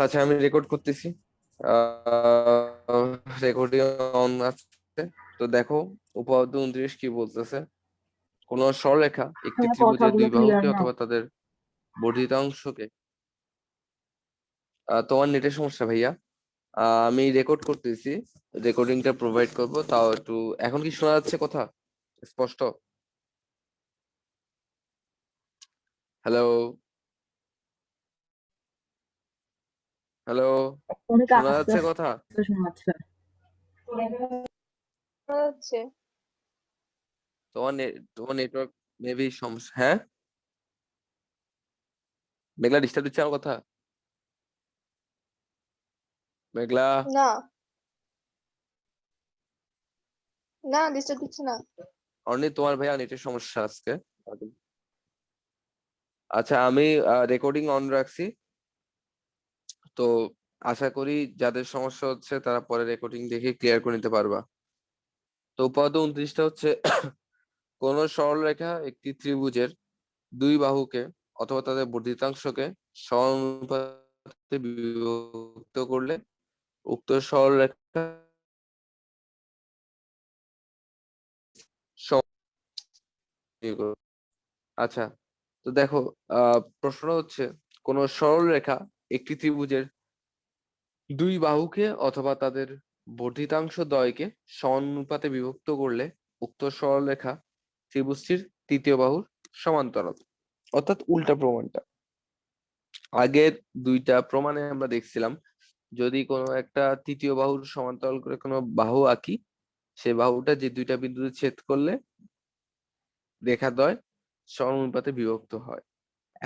আচ্ছা, আমি রেকর্ড করতেছি। রেকর্ডিং অন আছে। তো দেখো, উপপাদ্য 29 কি বলতেছে। কোন সরলরেখা একটি তোমার ত্রিভুজের কথাগুলো দুই ক্লিয়ার বাহুকে না। অথবা তাদের বর্ধিত অংশকে। তোমার নেটের সমস্যা ভাইয়া। আমি রেকর্ড করতেছি, রেকর্ডিংটা প্রোভাইড করব। তাও একটু এখন কি শোনা যাচ্ছে কথা স্পষ্ট? হ্যালো, হ্যালো, অনেক শোনা আস্তে যাচ্ছে কথা? আস্তে শোনাচ্ছে। হচ্ছে। তোমার নেটওয়ার্ক মেবি সমস্যা। হ্যাঁ, মেঘলা ডিস্টার্ব দিচ্ছে আমার কথা? মেঘলা, না, না ডিস্টার্ব দিচ্ছে না। অনলি তোমার ভাইয়া নেটের সমস্যা আজকে। আচ্ছা, আমি রেকর্ডিং অন রাখছি। তো আশা করি যাদের সমস্যা হচ্ছে তারা পরে রেকর্ডিং দেখে ক্লিয়ার করে নিতে পারবা। তো উপপাদ্য 29টা হচ্ছে কোন সরলরেখা একটি ত্রিভুজের দুই বাহুকে অথবা তাদের বর্ধিতাংশকে সমানুপাতে বিভক্ত করলে উক্ত সরলরেখা আচ্ছা, তো দেখো, প্রশ্ন হচ্ছে কোন সরলরেখা একটি ত্রিভুজের দুই বাহুকে অথবা তাদের বর্ধিতাংশ দ্বয়কে সমানুপাতে বিভক্ত করলে উক্ত সরলরেখা ত্রিভুজটির তৃতীয় বাহুর সমান্তরাল। অর্থাৎ উল্টা প্রমাণটা। আগের দুইটা প্রমাণে আমরা দেখছিলাম যদি কোনো একটা তৃতীয় বাহুর সমান্তরাল করে কোনো বাহু আঁকি, সে বাহুটা যে দুইটা বিন্দুতে ছেদ করলে রেখাদ্বয় সমানুপাতে বিভক্ত হয়।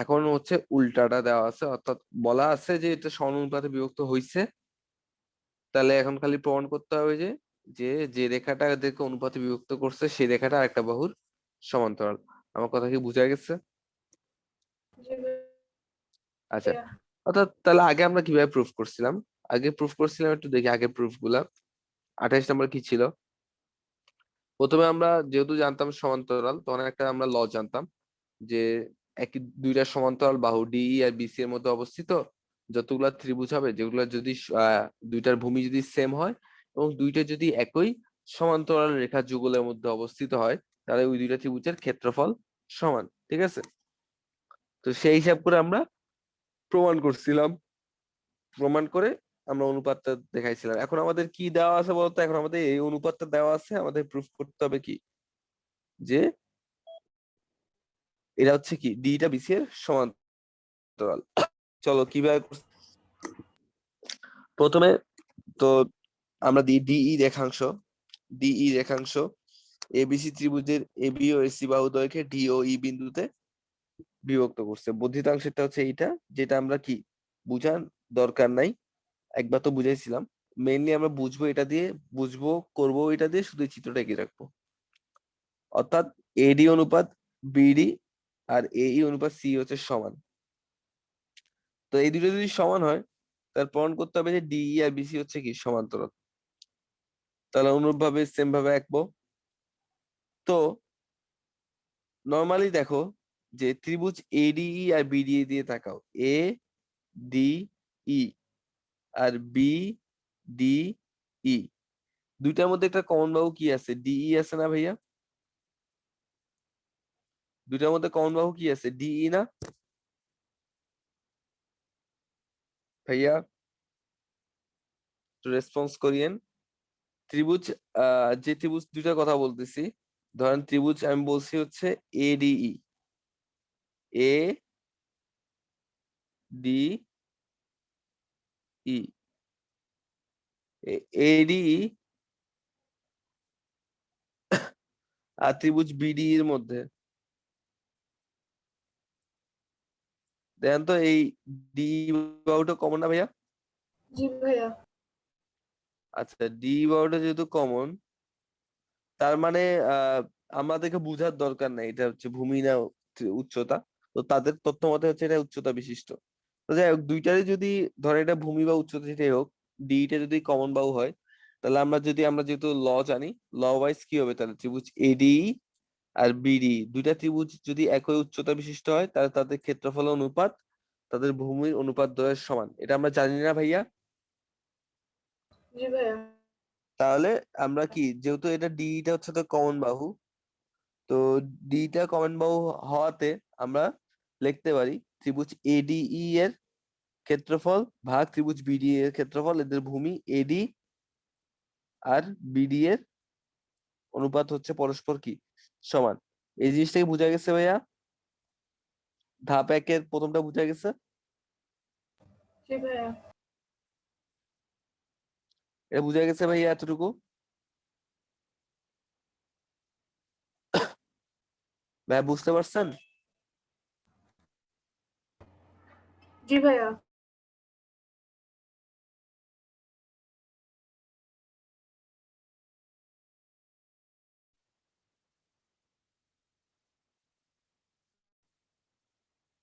এখন হচ্ছে উল্টাটা দেওয়া আছে, অর্থাৎ বলা আছে যে এটা সমানুপাতে বিভক্ত হইছে। তাহলে এখন খালি প্রমাণ করতে হবে যে যে যে রেখাটা এদেরকে অনুপাতে বিভক্ত করছে সেই রেখাটা আরেকটা বাহুর সমান্তরাল। আমার কথা কি বুঝা গেছে? আচ্ছা, অর্থাৎ তাহলে আগে আমরা কিভাবে প্রুফ করছিলাম? আগে প্রুফ করছিলাম, একটু দেখি আগের প্রুফ গুলা। 28 নম্বর কি ছিল? প্রথমে আমরা যেহেতু জানতাম সমান্তরাল, তখন একটা আমরা ল জানতাম যে একই দুইটা সমান্তরাল বাহু ডিই আর বিসি এর মধ্যে অবস্থিত যতগুলা ত্রিভুজ হবে, যেগুলা যদি দুইটার ভূমি যদি সেম হয় এবং দুইটা যদি একই সমান্তরাল রেখা যুগলের মধ্যে অবস্থিত হয়, তাহলে ওই দুইটা ত্রিভুজের ক্ষেত্রফল সমান। ঠিক আছে? তো সেই হিসাব করে আমরা প্রমাণ করছিলাম। প্রমাণ করে আমরা অনুপাতটা দেখাইছিলাম। এখন আমাদের কি দেওয়া আছে বলতো? এখন আমাদের এই অনুপাতটা দেওয়া আছে, আমাদের প্রুফ করতে হবে কি যে এটা হচ্ছে কি ডিটা বিসি এর সমান্তরাল। চলো কিভাবে প্রথমে তো আমরা দিই ডিই রেখাংশ। ডিই রেখাংশ এবিসি ত্রিভুজের এবি ও এসি বাহুদ্বয়কে ডি ও ই বিন্দুতে বিভক্ত করছে। বর্ধিতাংশটা হচ্ছে এইটা, যেটা আমরা কি বুঝার দরকার নাই, একবার তো বুঝাইছিলাম। মেইনলি আমরা বুঝবো এটা দিয়ে, বুঝবো করবো এটা দিয়ে, শুধু এই চিত্রটা এঁকে রাখবো। অর্থাৎ এডি অনুপাত বিডি আর এই অনুপাত সি হচ্ছে সমান। তো এই দুটো যদি সমান হয় তার প্রমাণ করতে হবে যে ডিই আর বিসি হচ্ছে কি সমান্তরাল। তাহলে অনুরূপভাবে সেম ভাবে আঁকবো। তো নর্মালি দেখো যে ত্রিভুজ এডিই আর বিডিই দিয়ে তাকাও। এ ডি ই আর বি ডি ই, দুইটার মধ্যে একটা কমন বাহু কি আছে? ডিই আছে না ভাইয়া? দুইটার মধ্যে কমন বাহু কি আছে? ডিই না ভাইয়া? একটু রেসপন্স করিয়েন। ত্রিভুজ যে ত্রিভুজ দুইটার কথা বলতেছি, ধরেন ত্রিভুজ আমি বলছি হচ্ছে A D E, A D E, A D E আর ত্রিভুজ বিডি এর মধ্যে দেখেন তো এই ডি বাহুটা কমন না ভাইয়া? জি ভাইয়া। আচ্ছা, ডি বাহুটা যেহেতু কমন, তার মানে আহ আমাদেরকে বুঝার দরকার নাই এটা হচ্ছে ভূমি না উচ্চতা। তো তাদের তথ্য মতে হচ্ছে এটা উচ্চতা বিশিষ্ট। তো যাই হোক, দুইটারই যদি ধরেন এটা ভূমি বা উচ্চতা যেটাই হোক, ডিটা যদি কমন বাহু হয়, তাহলে আমরা যেহেতু ল জানি, ল ওয়াইজ কি হবে? তাহলে ত্রিভুজ এডি আর বিডি দুইটা ত্রিভুজ যদি একই উচ্চতা বিশিষ্ট হয় তাহলে তাদের ক্ষেত্রফল অনুপাত তাদের ভূমির অনুপাত দ্বয়ের সমান, এটা আমরা জানি না ভাইয়া? জি ভাইয়া। তাহলে আমরা কি, যেহেতু এটা ডিটা হচ্ছে তো কমন বাহু, তো ডিটা কমন বাহু হওয়াতে আমরা লিখতে পারি ত্রিভুজ এডিই এর ক্ষেত্রফল ভাগ ত্রিভুজ বিডি এর ক্ষেত্রফল, এদের ভূমি এডি আর বিডি এর অনুপাত হচ্ছে পরস্পর কি সমান। এই জিনিসটাকে বোঝা গেছে ভাইয়া? ধাপ একের প্রথমটা বোঝা গেছে? জি ভাইয়া। এটা বোঝা গেছে ভাইয়া এতটুকু? ভাইয়া বুঝতে পারছেন? জি ভাইয়া।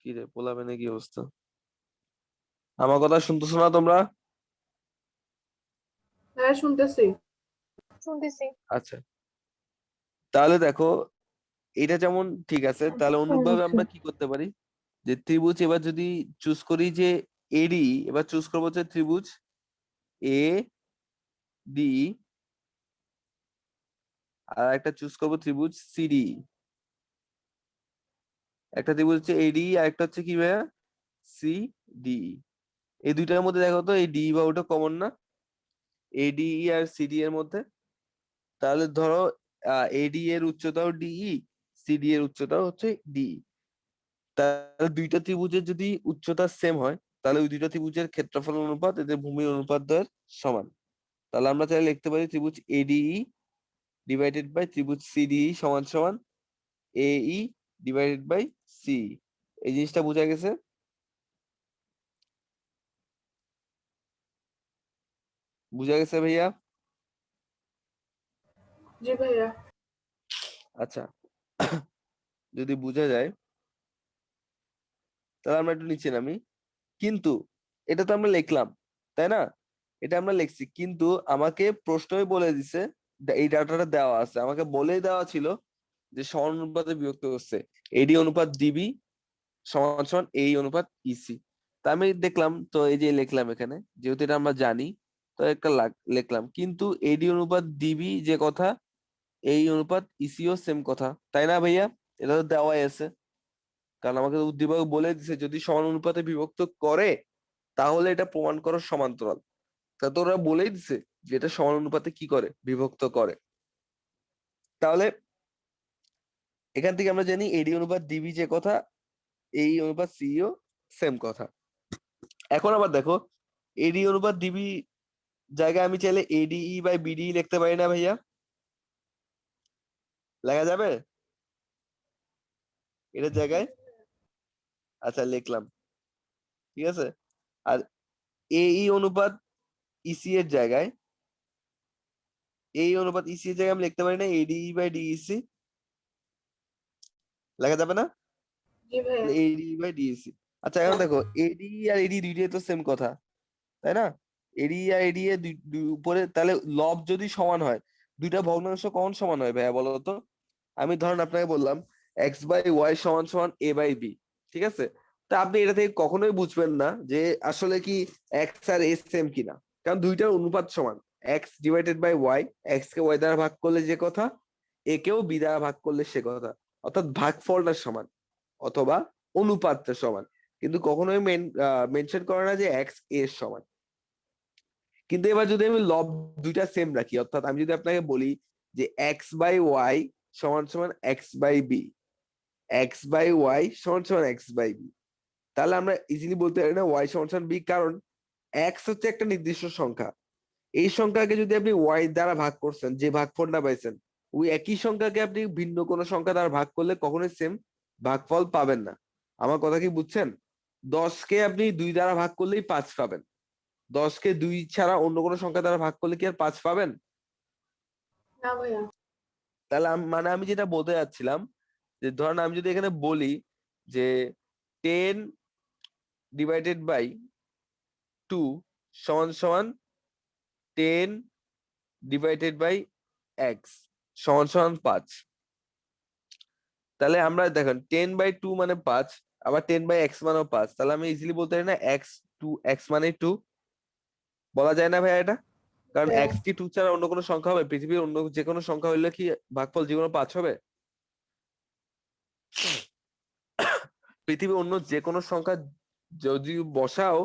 কি রে পোলাবে নাকি অবস্থা? আমার কথা শুনতেছো না তোমরা? ভাইয়া শুনতেছি। শুনতেছি। আচ্ছা, তাহলে দেখো এটা যেমন ঠিক আছে, তাহলে অনুরূপভাবে আমরা কি করতে পারি, যে ত্রিভুজ এবার যদি চুজ করি যে এডি, এবার চুজ করবো যে ত্রিভুজ এ ডি, আর একটা চুজ করবো ত্রিভুজ সিডি। একটা ত্রিভুজ হচ্ছে এডি আর একটা হচ্ছে কি ভাইয়া সি ডি। এই দুইটার মধ্যে দেখো তো এই ডি বা ওটা কমন না এডি আর সিডি এর মধ্যে? তাহলে ধরো এডি এর উচ্চতাও ডিই, সিডি এর উচ্চতাও হচ্ছে ডি। তাহলে দুইটা ত্রিভুজের যদি উচ্চতা সেম হয়, তাহলে ওই দুইটা ত্রিভুজের ক্ষেত্রফল অনুপাত এদের ভূমির অনুপাত দ্বয়ের সমান। তাহলে আমরা চাইলে লিখতে পারি ত্রিভুজ এডিই ডিভাইডেড বাই ত্রিভুজ সিডিই সমান সমান এই ডিভাইডেড বাই সি। এই জিনিসটা বোঝা গেছে? বুঝা গেছে ভাইয়া? জি ভাইয়া। আচ্ছা, যদি বোঝা যায় তাহলে আমরা একটু নিচে নামি। কিন্তু এটা তো আমরা লিখলাম, তাই না? এটা আমরা লিখছি, কিন্তু আমাকে প্রশ্নই বলে দিছে, এই ডাটাটা দেওয়া আছে, আমাকে বলেই দেওয়া ছিল যে সমানুপাতে বিভক্ত করছে এডি অনুপাত ডিবি সমান সমান এই অনুপাত ইসি। তা আমি দেখলাম, তো এই যে লিখলাম এখানে, যেহেতু এটা আমরা জানি, তো একটা লিখলাম, কিন্তু এডি অনুপাত ডিবি যে কথা, এই অনুপাত ইসিও সেম কথা, তাই না ভাইয়া? এটা তো দেওয়াই আছে, কারণ আমাকে তো উদ্দীপক বলে দিছে যদি সমান অনুপাতে বিভক্ত করে তাহলে এটা প্রমাণ করো সমান্তরাল। তা তো ওরা বলেই দিছে যে এটা সমান অনুপাতে কি করে, বিভক্ত করে। তাহলে এখান থেকে আমরা জানি এডি অনুপাত ডিবি যে কথা, এই অনুপাত সিও সেম কথা। এখন আবার দেখো এডি অনুপাত ডিবি জায়গায় আমি চাইলে এডিই বাই বিডিই লিখতে পারি না ভাইয়া? লেখা যাবে এটার জায়গায়? আচ্ছা লিখলাম, ঠিক আছে। আর এই অনুপাত ইসি এর জায়গায়, এই অনুপাত ইসি এর জায়গায় আমি লিখতে পারি না এডিই বাই ডিইসি? লেখা যাবে না? জি ভাইয়া। AD by DEC. আচ্ছা এখন দেখো এডি আর এডি দুইটাই তো সেম কথা, তাই না? এডি আর এডি এর উপরে তাহলে লব যদি সমান হয়, দুইটা ভগ্নাংশ কখন সমান হয় ভাইয়া বলো তো? আমি ধরেন আপনাকে বললাম এক্স বাই ওয়াই সমান সমান এ বাই বি, ঠিক আছে? তা আপনি এটা থেকে কখনোই বুঝবেন না যে আসলে কি এক্স আর এ সেম কিনা, কারণ দুইটার অনুপাত সমান। X divided by y, x কে ওয়াই দ্বারা ভাগ করলে যে কথা, এ কেও বি দ্বারা ভাগ করলে সে কথা, অর্থাৎ ভাগফলটা সমান অথবা অনুপাতটা সমান, কিন্তু কখনোই মেনশন করে না যে এক্স এর সমান। কিন্তু এবার যদি আমি লব দুইটা সেম রাখি, অর্থাৎ আমি যদি আপনাকে বলি যে এক্স বাই ওয়াই সমান সমান x by b, x by y সমান সমান এক্স বাই বি, তাহলে আমরা ইজিলি বলতে পারি না ওয়াই সমান সমান বি, কারণ এক্স হচ্ছে একটা নির্দিষ্ট সংখ্যা। এই সংখ্যাকে যদি আপনি ওয়াই দ্বারা ভাগ করছেন, যে ভাগফলটা পাইছেন, ওই একই সংখ্যাকে আপনি ভিন্ন কোনো সংখ্যা দ্বারা ভাগ করলে কখনোই সেম ভাগফল পাবেন না। আমার কথা কি বুঝছেন? 10কে আপনি 2 দ্বারা ভাগ করলেই 5 পাবেন, 10কে 2 ছাড়া অন্য কোনো সংখ্যা দ্বারা ভাগ করলে কি আর 5 পাবেন? না ভাইয়া। তাহলে মানে আমি যেটা বলতে যাচ্ছিলাম, যে ধরেন আমি যদি এখানে বলি যে 10 ডিভাইডেড বাই 2 সমান সমান 10 ডিভাইডেড বাই এক্স সমান সমান 5, তাহলে আমরা দেখেন 10/2 মানে 5, আবার 10/x মানেও 5, তাহলে আমি ইজিলি বলতে পারি না x মানে 2? বলা যায় না ভাইয়া এটা? কারণ ভাইয়া x কি 2 ছাড়া অন্য কোনো সংখ্যা হবে? পৃথিবীর অন্য যে কোনো সংখ্যা হইলে কি ভাগফল জীবনে 5 হবে? পৃথিবীর অন্য যে কোনো সংখ্যা যদি বসাও,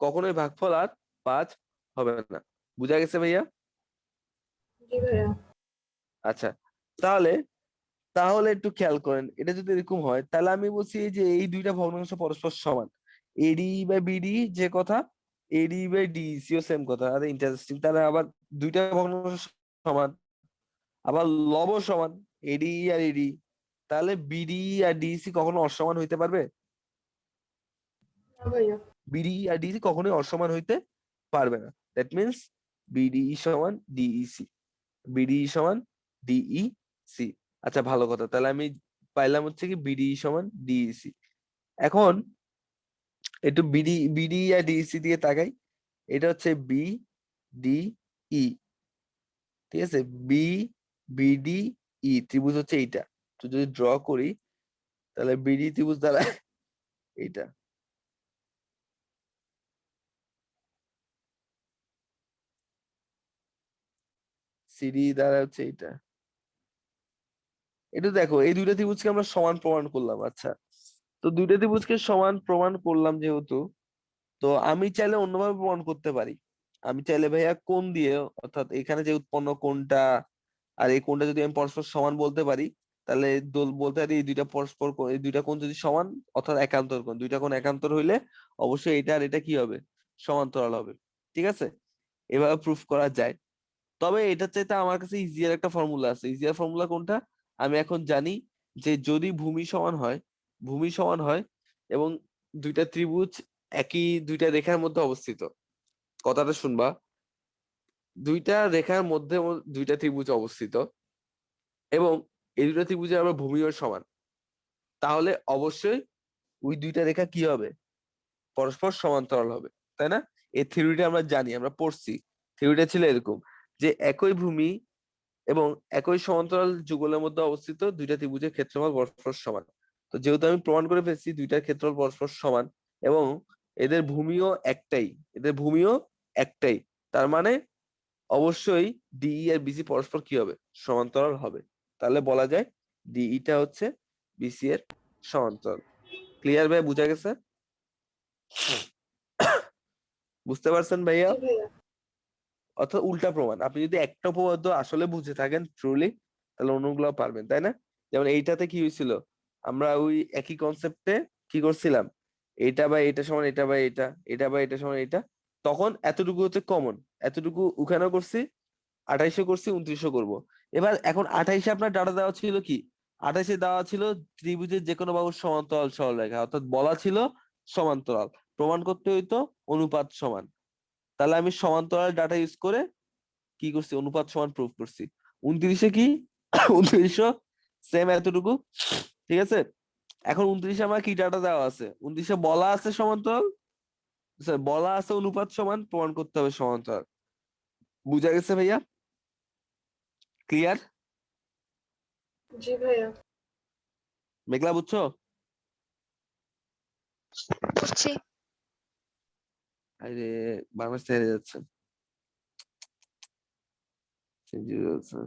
কখনোই ভাগফল আর 5 হবে না। বুঝা গেছে ভাইয়া? জি ভাইয়া আচ্ছা, তাহলে তাহলে একটু খেয়াল করেন, এটা যদি এরকম হয় তাহলে আমি বলছি যে এই দুইটা ভগ্নাংশ পরস্পর সমান। এডি বাই বিডি যে কথা, এডি বাই ডিসি ও সেম কথা। আরে ইন্টারেস্টিং, তাহলে আবার দুইটা ভগ্নাংশ সমান, আবার লব সমান, এডি আর এডি। তাহলে বিডি আর ডিসি কখনো অসমান হইতে পারবে? না ভাইয়া বিডি আর ডিসি কখনোই অসমান হইতে পারবে না। দ্যাট মিনস বিডি সমান ডিইসি, বিডি সমান ডিইসি। আচ্ছা ভালো কথা, তাহলে আমি পাইলাম হচ্ছে কি বিডি সমান ডিইসি। এখন একটু বিডি আর ডিইসি দিয়ে তাকাই। এটা হচ্ছে বি ডি ই, ঠিক আছে? বি বিডি ই ত্রিভুজ হচ্ছে এইটা। তো যদি ড্র করি তাহলে বিডি ত্রিভুজ দ্বারা এইটা, সিডি দ্বারা হচ্ছে এইটা। এটা দেখো, এই দুইটা ত্রিভুজকে আমরা সমান প্রমাণ করলাম। আচ্ছা, তো দুইটা ত্রিভুজকে সমান প্রমাণ করলাম যেহেতু, তো আমি চাইলে অন্যভাবে প্রমাণ করতে পারি। আমি চাইলে ভাইয়া কোণ দিয়ে, অর্থাৎ এখানে যে উৎপন্ন কোণটা আর এই কোণটা যদি আমি পরস্পর সমান বলতে পারি, তাহলে বলতে পারি এই দুইটা পরস্পর এই দুইটা কোণ যদি সমান, অর্থাৎ একান্তর কোণ, দুইটা কোণ একান্তর হইলে অবশ্যই এটা আর এটা কি হবে? সমান্তরাল হবে। ঠিক আছে, এভাবে প্রুফ করা যায়। তবে এটার চাইতে আমার কাছে ইজিয়ার একটা ফর্মুলা আছে। ইজিয়ার ফর্মুলা কোনটা? আমি এখন জানি যে যদি ভূমি সমান হয় এবং দুইটা ত্রিভুজ একই দুইটা রেখার মধ্যে অবস্থিত, কথাটা শুনবা, দুইটা রেখার মধ্যে দুইটা ত্রিভুজ অবস্থিত এবং এই দুইটা ত্রিভুজের আবার ভূমিও সমান, তাহলে অবশ্যই ওই দুইটা রেখা কি হবে? পরস্পর সমান্তরাল হবে, তাই না? এই থিওরিটা আমরা জানি, আমরা পড়ছি। থিওরিটা ছিল এরকম যে একই ভূমি এবং একই সমান্তরাল যুগলের মধ্যে অবস্থিত দুইটা ত্রিভুজের ক্ষেত্রফল পরস্পর সমান। তো যেহেতু আমি প্রমাণ করে ফেলছি দুইটার ক্ষেত্রফল পরস্পর সমান এবং এদের ভূমিও একটাই, এদের ভূমিও একটাই, তার মানে অবশ্যই ডিই আর বিসি পরস্পর কি হবে? সমান্তরাল হবে। তাহলে বলা যায় ডিইটা হচ্ছে বিসি এর সমান্তরাল। ক্লিয়ার ভাই? বুঝা গেছে? বুঝতে পারছেন ভাইয়া? জি ভাইয়া অর্থাৎ উল্টা প্রমাণ। আপনি যদি একটা উপপাদ্য আসলে বুঝে থাকেন ট্রুলি, তাহলে অন্যগুলো পারবেন, তাই না? যেমন এইটাতে কি হয়েছিল, আমরা ওই একই কনসেপ্টে কি করছিলাম, এটা বা এটা সমান এটা বা এটা, এটা বা এটা সমান এটা, তখন এতটুকু হচ্ছে কমন, এতটুকু ওখানেও করছি, 28 করছি, 29 করবো। এবার এখন 28 আপনার ডাটা দেওয়া ছিল কি, 28 দেওয়া ছিল ত্রিভুজের যে কোনো বাহুর সমান্তরাল সরলরেখা, অর্থাৎ বলা ছিল সমান্তরাল, প্রমাণ করতে হইতো অনুপাত সমান। তাহলে আমি সমান্তরাল ডাটা ইউজ করে কি করছি? অনুপাত সমান প্রুফ করছি। 29 কি 29 সেম এতটুকু, ঠিক আছে? এখন 29 আমার কি ডাটা দেওয়া আছে? 29 বলা আছে সমান্তরাল, বলা আছে অনুপাত সমান, প্রমাণ করতে হবে সমান্তরাল। বুঝা গেছে ভাইয়া? ক্লিয়ার? জি ভাইয়া মেঘলা বুঝছো? বুঝছি। আরে বাংলাদেশ হেরে যাচ্ছে, সেঞ্চুরি হচ্ছে।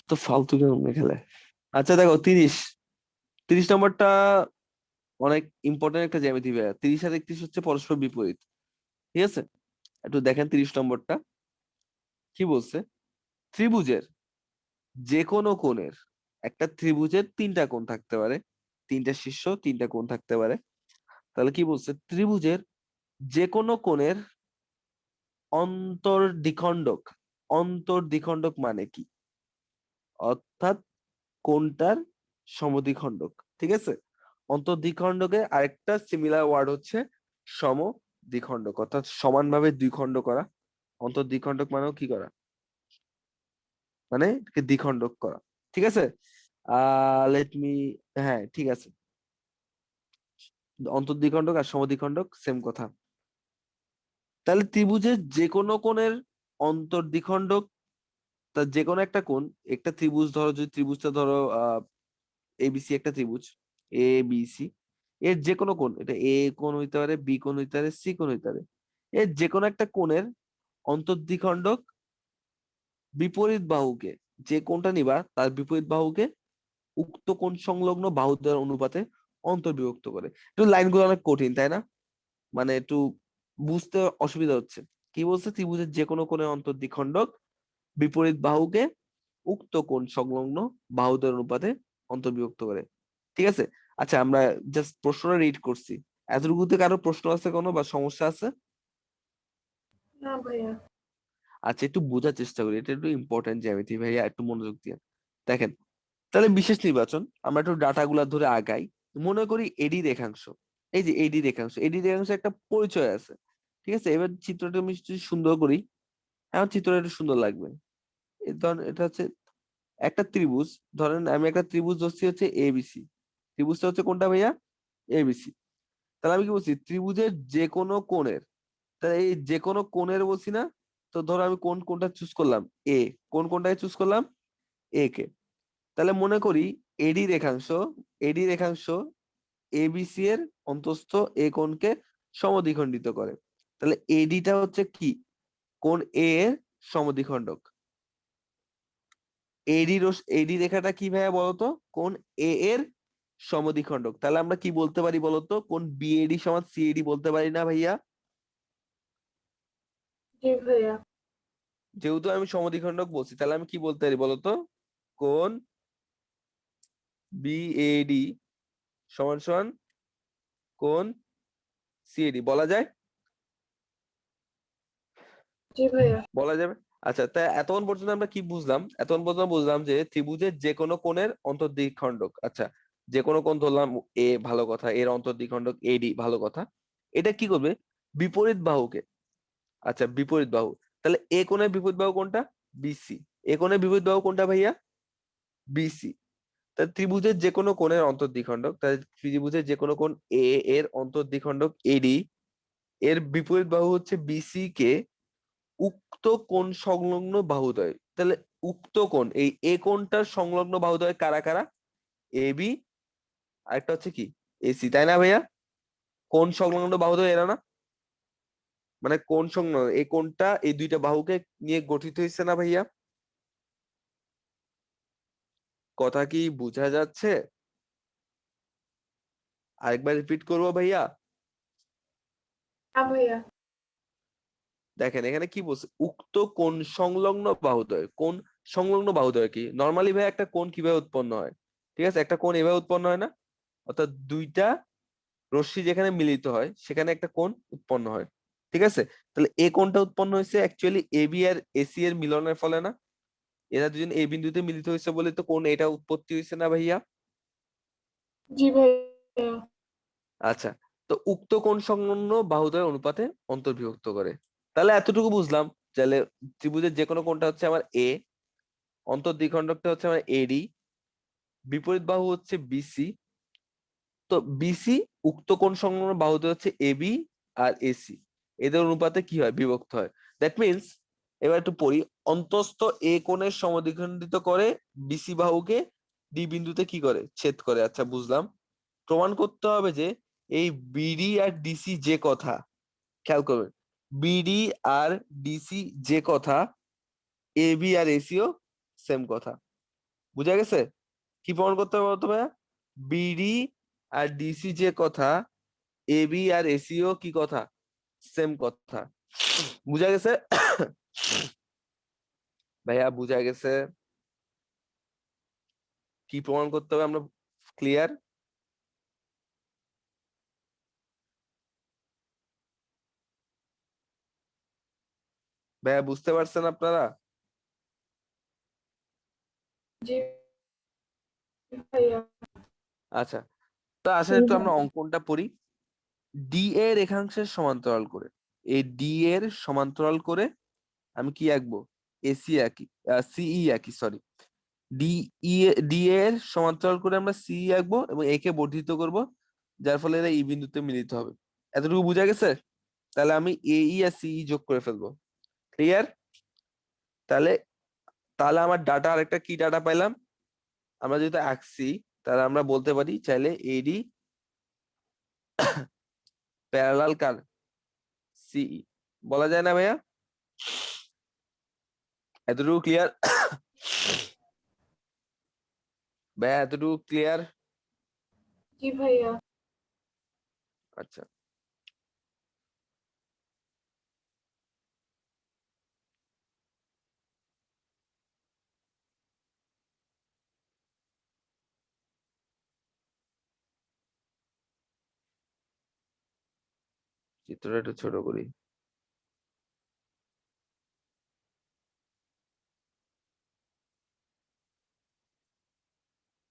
তো ফালতু কেমন খেলে। আচ্ছা দেখো, 30 নম্বরটা অনেক ইম্পর্টেন্ট একটা জ্যামিতি ভাইয়া। 30 আর 31 হচ্ছে পরস্পর বিপরীত, ঠিক আছে? একটু দেখেন 30 নম্বরটা কি বলছে। ত্রিভুজের যে কোনো কোণের, একটা ত্রিভুজের তিনটা কোণ থাকতে পারে, তিনটা শীর্ষ তিনটা কোণ থাকতে পারে। তাহলে কি বলছে? ত্রিভুজের যে কোনো কোণের অন্তর্দ্বিখণ্ডক, অন্তর্দ্বিখণ্ডক মানে কি? অর্থাৎ কোণটার সমদ্বিখণ্ডক, ঠিক আছে? অন্তর্দ্বিখণ্ডকের আরেকটা সিমিলার ওয়ার্ড হচ্ছে সমদ্বিখণ্ডক, অর্থাৎ সমানভাবে দ্বিখণ্ড করা। অন্তর্দ্বিখণ্ডক মানেও কি করা? মানে এটাকে দ্বিখণ্ডক করা, ঠিক আছে? লেট মি, হ্যাঁ ঠিক আছে, অন্তর্দ্বিখণ্ডক আর সমদ্বিখণ্ডক সেম কথা। তাহলে ত্রিভুজের যে কোনো কোণের অন্তর্দ্বিখণ্ডক, তার যে কোনো একটা কোণ, একটা ত্রিভুজ ধরো, যদি ত্রিভুজটা ধরো এবিসি একটা ত্রিভুজ, এ বি সি, এর যে কোনো কোণ, এটা এ কোণ হইতে পারে, বি কোণ হইতে পারে, সি কোণ হইতে পারে, এর যে কোনো একটা কোণের অন্তর্দ্বিখণ্ডক বিপরীত বাহুকে, যে কোণটা নিবা তার বিপরীত বাহুকে উক্ত কোণ সংলগ্ন বাহুদ্বয়ের অনুপাতে অন্তর্বিভক্ত করে। একটু লাইনগুলো অনেক কঠিন, তাই না? মানে একটু বুঝতে অসুবিধা হচ্ছে। কি বলছে? ত্রিভুজের যে কোনো কোণের অন্তর্দ্বিখণ্ডক বিপরীত বাহুকে উক্ত কোণ সংলগ্ন বাহুদ্বয়ের অনুপাতে অন্তর্বিভক্ত করে। ঠিক আছে? আচ্ছা, আমরা জাস্ট প্রশ্নটা রিড করছি। এতটুকুতে কারো প্রশ্ন আছে কোনো বা সমস্যা আছে? না ভাইয়া। আচ্ছা, একটু বোঝার চেষ্টা করি, এটা একটু ইম্পর্টেন্ট জ্যামিতি ভাইয়া, একটু মনোযোগ দিয়ে দেখেন। তাহলে বিশেষ নির্বাচন, আমরা একটু ডাটা গুলা ধরে আগাই। মনে করি এডি রেখাংশ, এই যে এডি রেখাংশ, এডি রেখাংশ একটা পরিচয় আছে। ঠিক আছে, এবার চিত্রটা আমি যদি সুন্দর করি, এখন চিত্রটা একটু সুন্দর লাগবে। এই ধরেন এটা হচ্ছে একটা ত্রিভুজ, ধরেন আমি একটা ত্রিভুজ ধরছি হচ্ছে এবিসি। ত্রিভুজটা হচ্ছে কোনটা ভাইয়া? এবিসি। তাহলে আমি কি বলছি? ত্রিভুজের যে কোনো কোণের, তাহলে এই যে কোনো কোণের বলছি না? তো ধরো আমি কোনটা চুজ করলাম? এ। কোনটাকে চুজ করলাম? এ কে। তাহলে মনে করি এডি রেখাংশ, এডি রেখাংশ এবিসি এর অন্তস্থ এ কোণকে সমদ্বিখণ্ডিত করে। তাহলে এডিটা হচ্ছে কি? কোণ এ এর সমদ্বিখণ্ডক। এডি রেখাটা কি ভাইয়া বলতো? কোণ এ এর সমদ্বিখণ্ডক। তাহলে আমরা কি বলতে পারি বলতো? কোণ বিএডি সমান সিএডি বলতে পারি না ভাইয়া? জি ভাইয়া। যেহেতু আমি সমদ্বিখণ্ডক বলছি, তাহলে আমি কি বলতে পারি বলতো? কোণ বিএডি সমান সমান কোণ সিএডি বলা যায়? জি ভাইয়া। বলা যাবে। আচ্ছা, তাই এতক্ষণ পর্যন্ত আমরা কি বুঝলাম? এতক্ষণ পর্যন্ত বুঝলাম যে ত্রিভুজের যে কোনো কোণের অন্তর্দ্বিখণ্ডক, আচ্ছা, যে কোনো কোণ ধরলাম এ, ভালো কথা, এর অন্তর্দ্বিখণ্ডক এডি, ভালো কথা। এটা কি করবে? বিপরীত বাহুকে, আচ্ছা বিপরীত বাহু, তাহলে এ কোণের বিপরীত বাহু কোনটা? বিসি। এ কোণের বিপরীত বাহু কোনটা ভাইয়া? বিসি। তাহলে ত্রিভুজের যে কোনো কোণের অন্তর্দ্বিখণ্ডক, তাহলে ত্রিভুজের যে কোনো কোণ এ এর অন্তর্দ্বিখণ্ডক এডি, এর বিপরীত বাহু হচ্ছে বিসি কে উক্ত কোণ সংলগ্ন বাহুদ্বয়। তাহলে উক্ত কোণ, এই এ কোণটার সংলগ্ন বাহুদ্বয় কারা কারা? এ বি, আরেকটা হচ্ছে কি? এসি, তাই না ভাইয়া? কোণ সংলগ্ন বাহুদ্বয় এরা না? মানে কোণ সংলগ্ন, এই কোণটা এই দুইটা বাহুকে নিয়ে গঠিত হয়েছে না ভাইয়া? কথা কি বোঝা যাচ্ছে? আরেকবার রিপিট করবো ভাইয়া। না ভাইয়া। দেখেন এখানে কি বলছে? উক্ত কোণ সংলগ্ন বাহুদ্বয়। কোণ সংলগ্ন বাহুদ্বয় কি? নর্মালি ভাই একটা কোণ কিভাবে উৎপন্ন হয়? ঠিক আছে, একটা কোণ এভাবে উৎপন্ন হয় না? অর্থাৎ দুইটা রশ্মি যেখানে মিলিত হয় সেখানে একটা কোণ উৎপন্ন হয়। ঠিক আছে, তাহলে এ কোণটা উৎপন্ন হয়েছে অ্যাকচুয়ালি এবি আর এসি এর মিলনের ফলে না? এরা দুজন এ বিন্দুতে মিলিত হয়েছে বলে তো কোণ এটা উৎপত্তি হয়েছে না ভাইয়া? জি ভাইয়া। আচ্ছা, তো উক্ত কোণ সংলগ্ন বাহুদ্বয়ের অনুপাতে অন্তর্বিভক্ত করে। তাহলে এতটুকু বুঝলাম। তাহলে ত্রিভুজের যে কোনো কোণটা হচ্ছে আমার এ, অন্তর্দ্বিখণ্ডকটা হচ্ছে আমার এডি, বিপরীত বাহু হচ্ছে বিসি। তো বিসি উক্ত কোণ সংলগ্ন বাহুদ্বয় হচ্ছে এবি আর এসি, এদের অনুপাতে কি হয়? বিভক্ত হয়। দ্যাট মিনস, এবার একটু পড়ি। অন্তস্থ এ কোণের সমদ্বিখণ্ডিত করে বিসি বাহুকে ডি বিন্দুতে কি করে? ছেদ করে। আচ্ছা বুঝলাম। প্রমাণ করতে হবে যে এই বিডি আর ডিসি যে কথা, খেয়াল করবেন, বিডি আর ডিসি যে কথা, এবি আর এসিও সেম কথা। বুঝা গেছে? কি প্রমাণ করতে হবে বলতো ভাইয়া? বিডি আর ডিসি যে কথা, এবি আর এসিও কি কথা? সেম কথা। বুঝা গেছে? ভাইয়া বুঝা গেছে? কি প্রমাণ করতে হবে আমরা? ক্লিয়ার? ভাইয়া বুঝতে পারছেন আপনারা? জি ভাইয়া। আচ্ছা, তো আসলে একটু আমরা অঙ্কনটা পড়ি। ডি এ রেখাংশের সমান্তরাল করে, এই ডি এর সমান্তরাল করে আমি কি আঁকবো? এসি আঁকি, সিই আঁকি, সরি। ডি ডি এর সমান্তরাল করে আমরা সি আঁকবো এবং এ কে বর্ধিত করব, যার ফলে এরা ই বিন্দুতে মিলিত হবে। এতটুকু বুঝা গেছে? তাহলে আমি AE আর CE যোগ করে ফেলবো। ক্লিয়ার? তাহলে তাহলে আমার ডাটা আরেকটা কি ডাটা পাইলাম, আমরা যেহেতু আঁকছি তাহলে আমরা বলতে পারি চাইলে AD প্যারালাল কার CE, বলা যায় না ভাইয়া? এতটুকু ক্লিয়ার? ভাইয়া এতটুকু ক্লিয়ার? জি ভাইয়া। আচ্ছা, চিত্রটা একটু ছোট করি।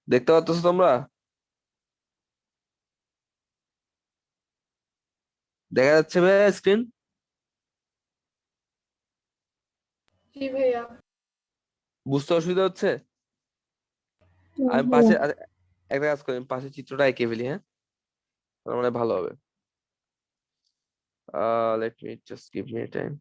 দেখতে পাচ্ছ তোমরা? দেখা যাচ্ছে ভাইয়া স্ক্রিন? জি ভাইয়া। বুঝতে অসুবিধা হচ্ছে? আমি ভাইয়া পাশে একটা কাজ করি, আমি পাশে চিত্রটা এঁকে ফেলি, হ্যাঁ, তার মানে ভালো হবে। Let me just give me time.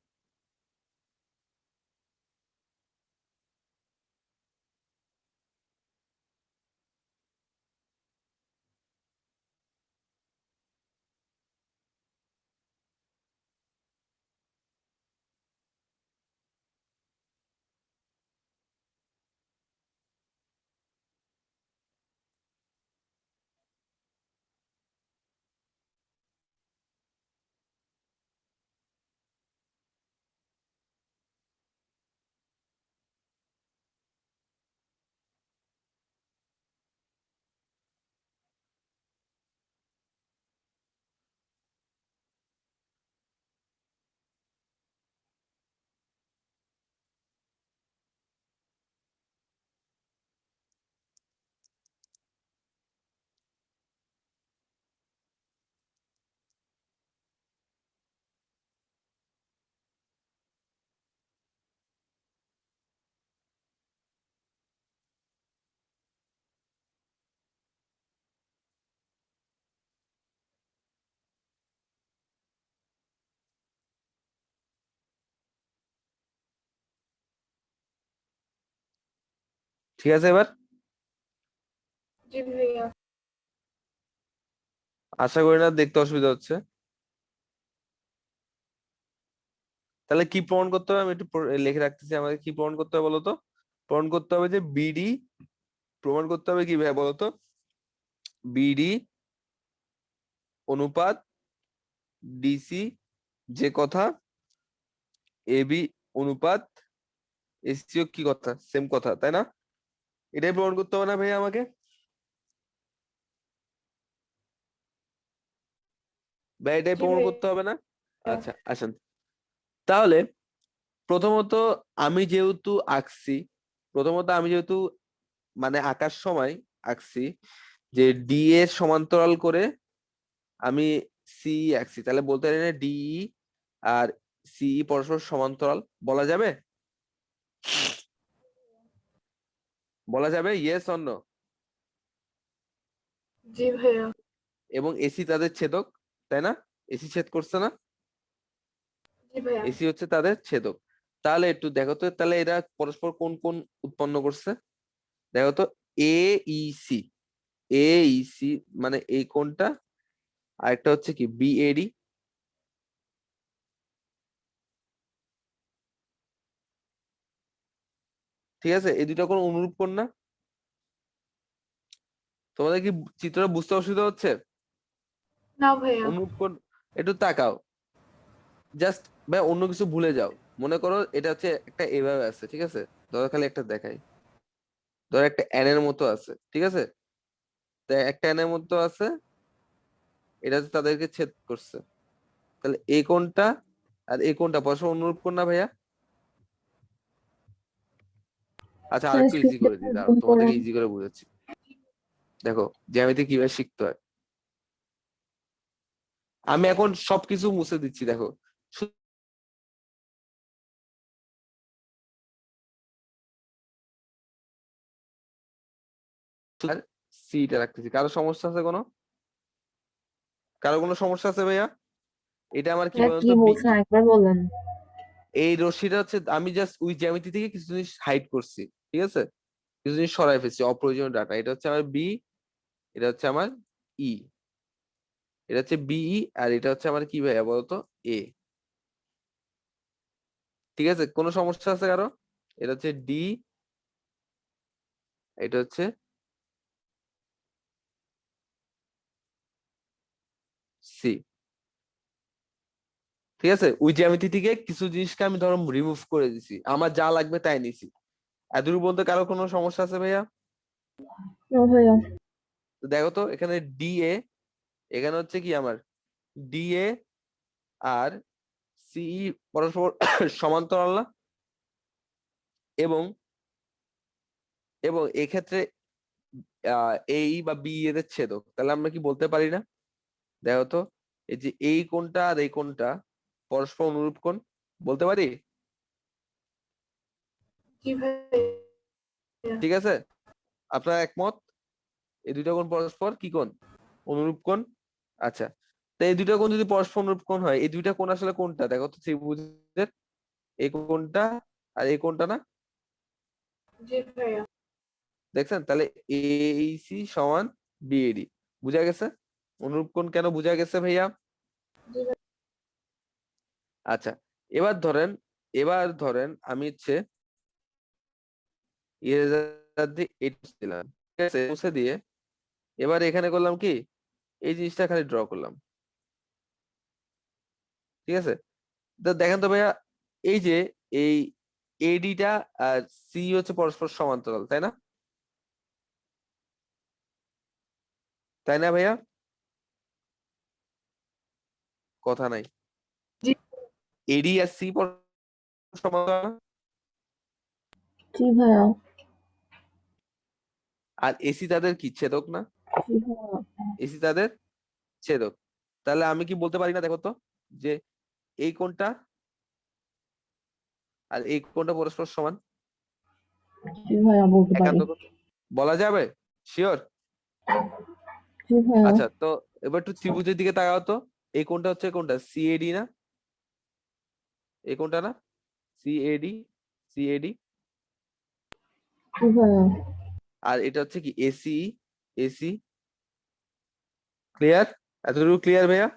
ঠিক আছে এবার? জি ভাইয়া। আশা করি না দেখতে অসুবিধা হচ্ছে। তাহলে কি প্রমাণ করতে হবে আমি একটু লিখে রাখতেছি, আমাদের কি প্রমাণ করতে হবে বলতো? প্রমাণ করতে হবে যে BD, প্রমাণ করতে হবে কি ভাই বলতো? BD অনুপাত DC যে কথা, AB অনুপাত SCO কি কথা, সেম কথা, তাই না? এটাই প্রমাণ করতে হবে না ভাই আমাকে? ভাই এটাই জি প্রমাণ ভাইয়া। করতে হবে না? আচ্ছা আসেন তাহলে। প্রথমত আমি যেহেতু আঁকছি, প্রথমত আমি যেহেতু মানে আঁকার সময় আঁকছি যে ডি এর সমান্তরাল করে আমি সি আঁকছি, তাহলে বলতে পারি না ডিই আর সিই পরস্পর সমান্তরাল, বলা যাবে? বলা যাবে, ইয়েস অর নো? জি ভাইয়া। এবং এসি তাদের ছেদক, তাই না? এসি ছেদ করছে না? জি ভাইয়া। এসি হচ্ছে তাদের ছেদক। তাহলে একটু দেখো তো, তাহলে এরা পরস্পর কোন কোন উৎপন্ন করছে দেখো তো। এ ই সি, এ ই সি মানে এই কোণটা, আর একটা হচ্ছে কি বিএডি। ঠিক আছে, এই দুইটা কোণ অনুরূপ কোণ না? তোমাদের কি চিত্রটা বুঝতে অসুবিধা হচ্ছে? না ভাইয়া। অনুরূপ কোণ, একটু তাকাও জাস্ট, ভাই অন্য কিছু ভুলে যাও। মনে করো এটা হচ্ছে একটা এভাবে আছে, ঠিক আছে? ধরো খালি একটা দেখাই, ধরো একটা এন এর মতো আছে, ঠিক আছে? তো একটা এন এর মতো আছে, এটা হচ্ছে তাদেরকে ছেদ করছে। তাহলে এই কোণটা আর এই কোণটা পরস্পর অনুরূপ কোণ না ভাইয়া? আচ্ছা আরেকটু ইজি করে দিই, দাঁড়াও তোমাদেরকে ইজি করে বুঝাচ্ছি। দেখো জ্যামিতি কিভাবে শিখতে হয়, আমি এখন সবকিছু মুছে দিচ্ছি, দেখো সিটা রাখতেছি। কারো সমস্যা আছে কোনো? কারো কোনো সমস্যা আছে ভাইয়া? এটা আমার কি ভাইয়া বলুন কি তো বলছেন বিই। একবার বলেন। এই রশ্মিটা হচ্ছে আমি জাস্ট ওই জ্যামিতি থেকে কিছু জিনিস হাইড করছি, ঠিক আছে, কিছু জিনিস সরাই ফেলছি অপ্রয়োজনীয় ডাটা। এটা হচ্ছে আমার বি, এটা হচ্ছে আমার ই, এটা হচ্ছে বিই, আর এটা হচ্ছে আমার কি ভাইয়া বলতো এ। ঠিক আছে, কোনো সমস্যা আছে কারো? এটা হচ্ছে ডি, এটা হচ্ছে সি। ঠিক আছে, ওই জ্যামিতি থেকে কিছু জিনিসকে আমি ধরো রিমুভ করে দিছি, আমার যা লাগবে তাই নিছি। এতটুকু বলতে কারো কোনো সমস্যা আছে ভাইয়া? না ভাইয়া। তো দেখো তো এখানে ডি এ, এখানে হচ্ছে কি আমার ডি এ আর সিই পরস্পর সমান্তরাল না? এবং এবং এক্ষেত্রে এই বা বি এদের ছেদক, তাহলে আমরা কি বলতে পারি না? দেখো তো, এই যে এই কোণটা আর এই কোণটা পরস্পর অনুরূপ কোণ, বলতে পারি? জি ভাইয়া। ঠিক আছে, আপনারা একমত? এই দুইটা কোণ পরস্পর কি কোণ? অনুরূপ কোণ। আচ্ছা, তো এই দুইটা কোণ যদি পরস্পর অনুরূপ কোণ হয়, এই দুইটা কোণ আসলে কোনটা দেখো তো ত্রিভুজের? এই কোণটা আর এই কোণটা না? জি ভাইয়া। দেখছেন? তাহলে এইসি সমান বিএডি, বুঝা গেছে? অনুরূপ কোণ কেন বুঝা গেছে ভাইয়া? জি ভাইয়া। আচ্ছা, এবার ধরেন, এবার ধরেন আমি হচ্ছে ইরেজার দিয়ে এটা দিলাম, ঠিক আছে, মুছে দিয়ে এবার এখানে করলাম কি, এই জিনিসটা খালি ড্র করলাম। ঠিক আছে, তো দেখেন তো ভাইয়া, এই যে এই এডিটা আর সি হচ্ছে পরস্পর সমান্তরাল, তাই না? তাই না ভাইয়া? কথা নাই। জি এডি আর সি সমান্তরাল না? জি ভাইয়া। আর এসি তাদের কি ছেদক না? জি ভাইয়া। এসি তাদের ছেদক। তাহলে আমি কি বলতে পারি না দেখো তো, যে এই কোণটা আর এই কোণটা পরস্পর সমান? জি ভাইয়া বলতে পারি। একান্ত কোণ বলা যাবে? শিওর? জি ভাইয়া। আচ্ছা, তো এবার একটু ত্রিভুজের দিকে তাকাও তো। এই কোণটা হচ্ছে কোনটা? সিএডি না? এই কোণটা না? CAD, CAD. জি ভাইয়া। আর এটা হচ্ছে কি এসি, এসি। ক্লিয়ার? এতটুকু ক্লিয়ার ভাইয়া?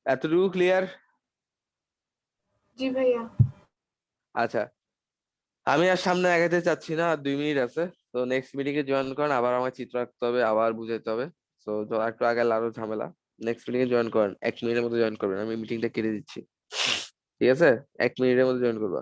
এতটুকু ক্লিয়ার? জি ভাইয়া। আচ্ছা, আমি আর সামনে আগাতে চাচ্ছি না, আর 2 মিনিট আছে। তো নেক্সট মিটিং এ জয়েন করেন, আবার আমার চিত্র আঁকতে হবে, আবার বুঝাইতে হবে। তো একটু আগে আরো ঝামেলা। নেক্সট মিটিং এ জয়েন করেন, 1 মিনিটের মধ্যে জয়েন করবেন, আমি মিটিংটা কেটে দিচ্ছি। ঠিক আছে, 1 মিনিটের মধ্যে জয়েন করবা।